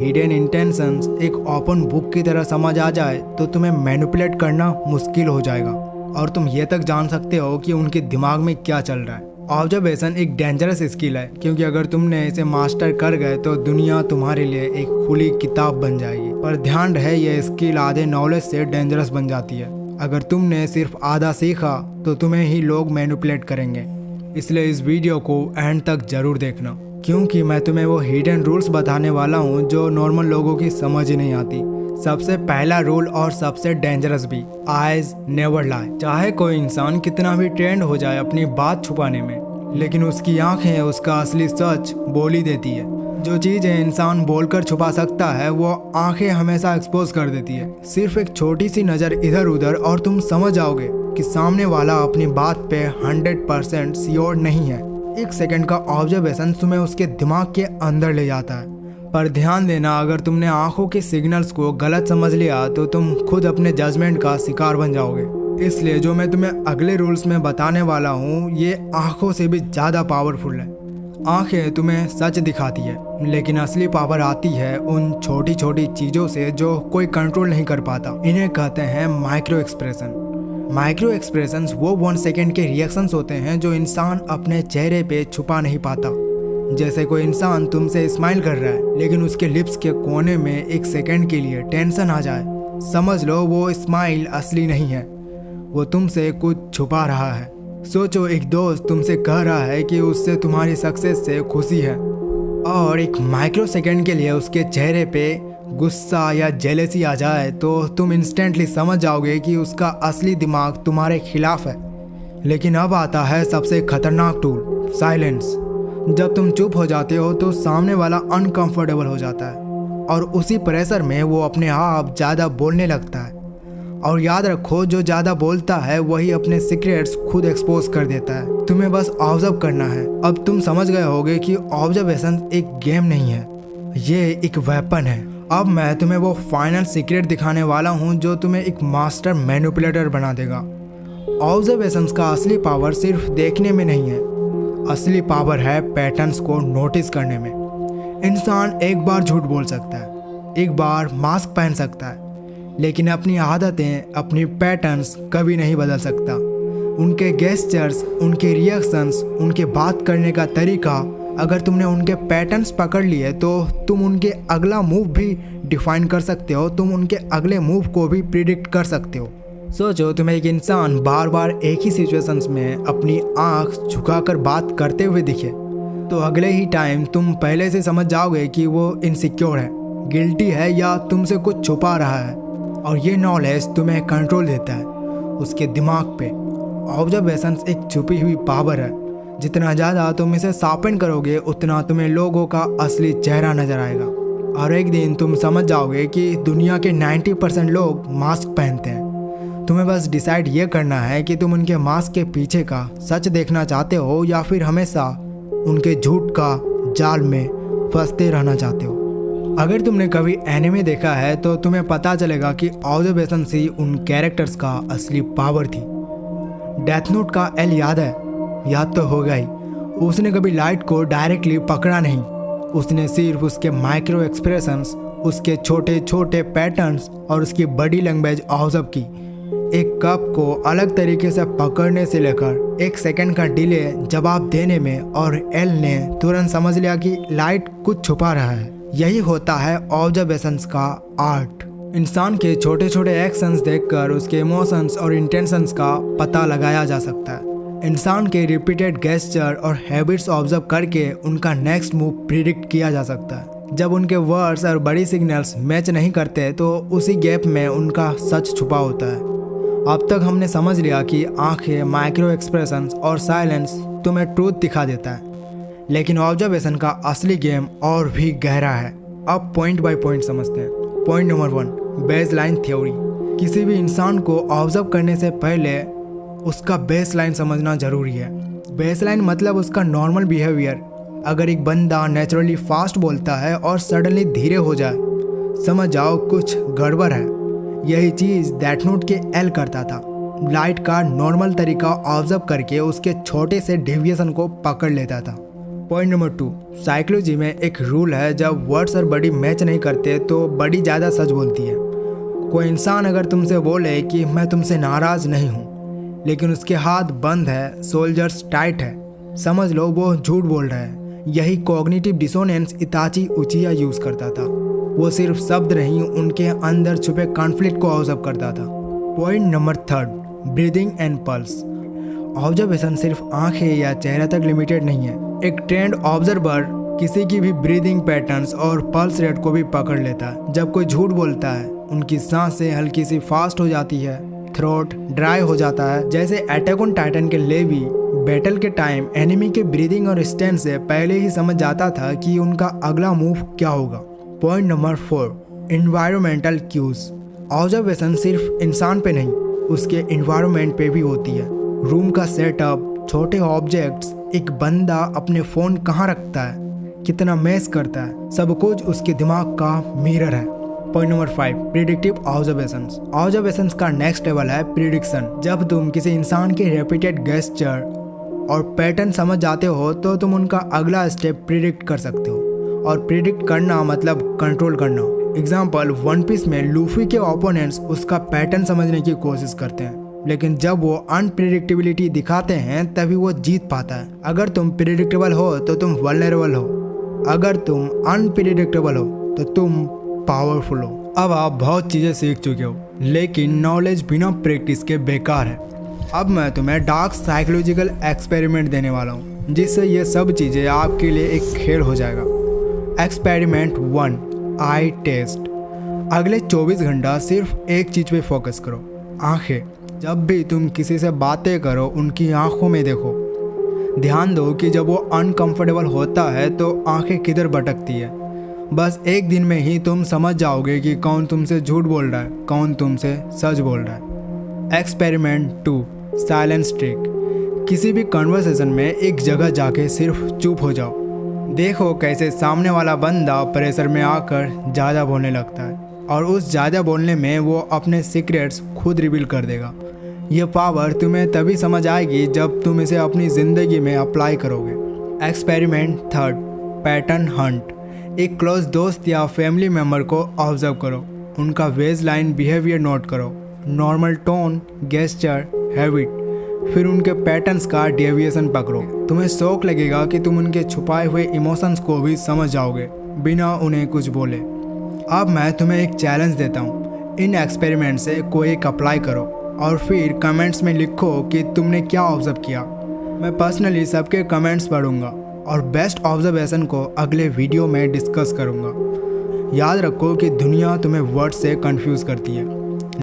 Hidden intentions एक open book की तरह समझ आ जाए तो तुम्हें मैनिपुलेट करना मुश्किल हो जाएगा और तुम ये तक जान सकते हो कि उनके दिमाग में क्या चल रहा है। ऑब्जर्वेशन एक डेंजरस स्किल है क्योंकि अगर तुमने इसे मास्टर कर गए तो दुनिया तुम्हारे लिए एक खुली किताब बन जाएगी। पर ध्यान रहे ये स्किल आधे नॉलेज से डेंजरस बन जाती है। अगर तुमने सिर्फ आधा सीखा तो तुम्हें ही लोग मैनिपुलेट करेंगे। इसलिए इस वीडियो को एंड तक जरूर देखना क्योंकि मैं तुम्हें वो हिडन रूल्स बताने वाला हूँ जो नॉर्मल लोगों की समझ ही नहीं आती। सबसे पहला रूल और सबसे डेंजरस भी, आइज नेवर लाई। चाहे कोई इंसान कितना भी ट्रेंड हो जाए अपनी बात छुपाने में, लेकिन उसकी आंखें उसका असली सच बोल ही देती है। जो चीज़ें इंसान बोलकर छुपा सकता है वो आंखें हमेशा एक्सपोज कर देती है। सिर्फ एक छोटी सी नज़र इधर उधर और तुम समझ जाओगे कि सामने वाला अपनी बात पे 100% श्योर नहीं है। एक सेकंड का ऑब्जर्वेशन तुम्हें उसके दिमाग के अंदर ले जाता है। पर ध्यान देना, अगर तुमने आंखों के सिग्नल्स को गलत समझ लिया तो तुम खुद अपने जजमेंट का शिकार बन जाओगे। इसलिए जो मैं तुम्हें अगले रूल्स में बताने वाला हूँ ये आंखों से भी ज़्यादा पावरफुल है। आंखें तुम्हें सच दिखाती है लेकिन असली पावर आती है उन छोटी छोटी चीज़ों से जो कोई कंट्रोल नहीं कर पाता। इन्हें कहते हैं माइक्रो एक्सप्रेशन। माइक्रो एक्सप्रेशंस वो 1 सेकेंड के रिएक्शंस होते हैं जो इंसान अपने चेहरे पे छुपा नहीं पाता। जैसे कोई इंसान तुमसे स्माइल कर रहा है लेकिन उसके लिप्स के कोने में 1 सेकेंड के लिए टेंशन आ जाए, समझ लो वो स्माइल असली नहीं है, वो तुमसे कुछ छुपा रहा है। सोचो एक दोस्त तुमसे कह रहा है कि उससे तुम्हारी सक्सेस से खुशी है और एक माइक्रो सेकेंड के लिए उसके चेहरे पे गुस्सा या जेलेसी आ जाए तो तुम इंस्टेंटली समझ जाओगे कि उसका असली दिमाग तुम्हारे खिलाफ है। लेकिन अब आता है सबसे खतरनाक टूल, साइलेंस। जब तुम चुप हो जाते हो तो सामने वाला अनकंफर्टेबल हो जाता है और उसी प्रेशर में वो अपने आप ज़्यादा बोलने लगता है। और याद रखो, जो ज़्यादा बोलता है वही अपने सीक्रेट्स खुद एक्सपोज कर देता है। तुम्हें बस ऑब्जर्व करना है। अब तुम समझ गए होगे कि ऑब्जर्वेशन एक गेम नहीं है, ये एक वेपन है। अब मैं तुम्हें वो फाइनल सीक्रेट दिखाने वाला हूँ जो तुम्हें एक मास्टर मैनिपुलेटर बना देगा। ऑब्जर्वेशंस का असली पावर सिर्फ देखने में नहीं है, असली पावर है पैटर्न्स को नोटिस करने में। इंसान एक बार झूठ बोल सकता है, एक बार मास्क पहन सकता है, लेकिन अपनी आदतें, अपनी पैटर्न्स कभी नहीं बदल सकता। उनके गेस्चर्स, उनके रिएक्शंस, उनके बात करने का तरीका, अगर तुमने उनके पैटर्न्स पकड़ लिए तो तुम उनके अगला मूव भी डिफाइन कर सकते हो, तुम उनके अगले मूव को भी प्रिडिक्ट कर सकते हो। सोचो तुम्हें एक इंसान बार बार एक ही सिचुएशंस में अपनी आंख झुकाकर बात करते हुए दिखे तो अगले ही टाइम तुम पहले से समझ जाओगे कि वो इनसिक्योर है, गिल्टी है या तुमसे कुछ छुपा रहा है। और ये नॉलेज तुम्हें कंट्रोल देता है उसके दिमाग पे। ऑब्जर्वेशंस एक छुपी हुई पावर है। जितना ज़्यादा तुम इसे शार्पन करोगे उतना तुम्हें लोगों का असली चेहरा नजर आएगा और एक दिन तुम समझ जाओगे कि दुनिया के 90% लोग मास्क पहनते हैं। तुम्हें बस डिसाइड ये करना है कि तुम उनके मास्क के पीछे का सच देखना चाहते हो या फिर हमेशा उनके झूठ का जाल में फंसते रहना चाहते हो। अगर तुमने कभी एनिमे देखा है तो तुम्हें पता चलेगा कि ऑब्जर्वेशन ही उन कैरेक्टर्स का असली पावर थी। डेथ नोट का एल याद है? याद तो होगा ही। उसने कभी लाइट को डायरेक्टली पकड़ा नहीं, उसने सिर्फ उसके माइक्रो एक्सप्रेशंस, उसके छोटे छोटे पैटर्न्स और उसकी बॉडी लैंग्वेज ऑब्जर्व की। एक कप को अलग तरीके से पकड़ने से लेकर 1 सेकंड का डिले जवाब देने में, और एल ने तुरंत समझ लिया कि लाइट कुछ छुपा रहा है। यही होता है ऑब्जर्वेशंस का आर्ट। इंसान के छोटे छोटे एक्शंस देखकर उसके इमोशंस और इंटेंशंस का पता लगाया जा सकता है। इंसान के रिपीटेड गेस्चर और हैबिट्स ऑब्जर्व करके उनका नेक्स्ट मूव प्रिडिक्ट किया जा सकता है। जब उनके वर्ड्स और बड़ी सिग्नल्स मैच नहीं करते तो उसी गैप में उनका सच छुपा होता है। अब तक हमने समझ लिया कि आंखें, माइक्रो एक्सप्रेशंस और साइलेंस तुम्हें ट्रूथ दिखा देता है, लेकिन ऑब्जर्वेशन का असली गेम और भी गहरा है। अब पॉइंट बाय पॉइंट समझते हैं। Point number 1, baseline theory. किसी भी इंसान को ऑब्जर्व करने से पहले उसका बेसलाइन समझना जरूरी है। बेसलाइन मतलब उसका नॉर्मल बिहेवियर। अगर एक बंदा नेचुरली फास्ट बोलता है और सडनली धीरे हो जाए, समझ जाओ कुछ गड़बड़ है। यही चीज़ डेथ नोट के एल करता था। लाइट का नॉर्मल तरीका ऑब्जर्व करके उसके छोटे से डेविएशन को पकड़ लेता था। पॉइंट नंबर 2, साइकोलॉजी में एक रूल है, जब वर्ड्स और बॉडी मैच नहीं करते तो बॉडी ज़्यादा सच बोलती है। कोई इंसान अगर तुमसे बोले कि मैं तुमसे नाराज़ नहीं हूँ, लेकिन उसके हाथ बंद है, शोल्डर्स टाइट है, समझ लो वो झूठ बोल रहा है। यही कॉग्निटिव डिसोनेंस इताची उचिया यूज़ करता था। वो सिर्फ शब्द नहीं, उनके अंदर छुपे कॉन्फ्लिक्ट को ऑब्जर्व करता था। Point number 3, breathing and pulse. Observation सिर्फ आंखें या चेहरे तक लिमिटेड नहीं है। एक ट्रेंड ऑब्जर्वर किसी की भी ब्रीदिंग पैटर्न्स और पल्स रेट को भी पकड़ लेता है। जब कोई झूठ बोलता है, उनकी सांसें हल्की सी फास्ट हो जाती है, थ्रोट ड्राई हो जाता है। जैसे अटैक ऑन टाइटन के लेवी बैटल के टाइम एनिमी के ब्रीदिंग और स्टैंड से पहले ही समझ जाता था कि उनका अगला मूव क्या होगा। Point number 4, environmental cues. Observation सिर्फ इंसान पे नहीं, उसके एनवायरनमेंट पे भी होती है। रूम का सेटअप, छोटे ऑब्जेक्ट्स, एक बंदा अपने फ़ोन कहाँ रखता है, कितना मैस करता है, सब कुछ उसके दिमाग का मिरर है। Point number 5, predictive observations. Observations का नेक्स्ट लेवल है प्रिडिक्शन। जब तुम किसी इंसान के रिपीटेड गेस्चर और पैटर्न समझ जाते हो तो तुम उनका अगला स्टेप प्रिडिक्ट कर सकते हो। और प्रिडिक्ट करना मतलब कंट्रोल करना। एग्जाम्पल, वन पीस में लूफी के ओपोनेंट्स उसका पैटर्न समझने की कोशिश करते हैं, लेकिन जब वो अनप्रिडिक्टेबिलिटी दिखाते हैं तभी वो जीत पाता है। अगर तुम प्रिडिक्टेबल हो तो तुम वल्नरेबल हो, अगर तुम अनप्रिडिक्टेबल हो तो तुम पावरफुल हो। अब आप बहुत चीज़ें सीख चुके हो, लेकिन नॉलेज बिना प्रैक्टिस के बेकार है। अब मैं तुम्हें डार्क साइकोलॉजिकल एक्सपेरिमेंट देने वाला हूँ, जिससे ये सब चीज़ें आपके लिए एक खेल हो जाएगा। एक्सपेरिमेंट 1, आई टेस्ट। अगले 24 घंटा सिर्फ एक चीज़ पे फोकस करो, आंखें। जब भी तुम किसी से बातें करो, उनकी आंखों में देखो। ध्यान दो कि जब वो अनकंफर्टेबल होता है तो आंखें किधर भटकती है। बस एक दिन में ही तुम समझ जाओगे कि कौन तुमसे झूठ बोल रहा है, कौन तुमसे सच बोल रहा है। Experiment 2, silence trick. किसी भी कन्वर्सेशन में एक जगह जाके सिर्फ चुप हो जाओ। देखो कैसे सामने वाला बंदा प्रेशर में आकर ज़्यादा बोलने लगता है, और उस ज़्यादा बोलने में वो अपने सीक्रेट्स खुद रिवील कर देगा। ये पावर तुम्हें तभी समझ आएगी जब तुम इसे अपनी ज़िंदगी में अप्लाई करोगे। Experiment 3, pattern Hunt. एक क्लोज दोस्त या फैमिली मेम्बर को ऑब्जर्व करो, उनका बेस लाइन बिहेवियर नोट करो, नॉर्मल टोन, गेस्चर, हैबिट, फिर उनके पैटर्न्स का डेविएशन पकड़ो। तुम्हें शौक लगेगा कि तुम उनके छुपाए हुए इमोशंस को भी समझ जाओगे बिना उन्हें कुछ बोले। अब मैं तुम्हें एक चैलेंज देता हूँ, इन एक्सपेरिमेंट से कोई एक अप्लाई करो और फिर कमेंट्स में लिखो कि तुमने क्या ऑब्जर्व किया। मैं पर्सनली सबके कमेंट्स पढ़ूंगा और बेस्ट ऑब्जर्वेशन को अगले वीडियो में डिस्कस करूंगा। याद रखो कि दुनिया तुम्हें वर्ड से कंफ्यूज करती है,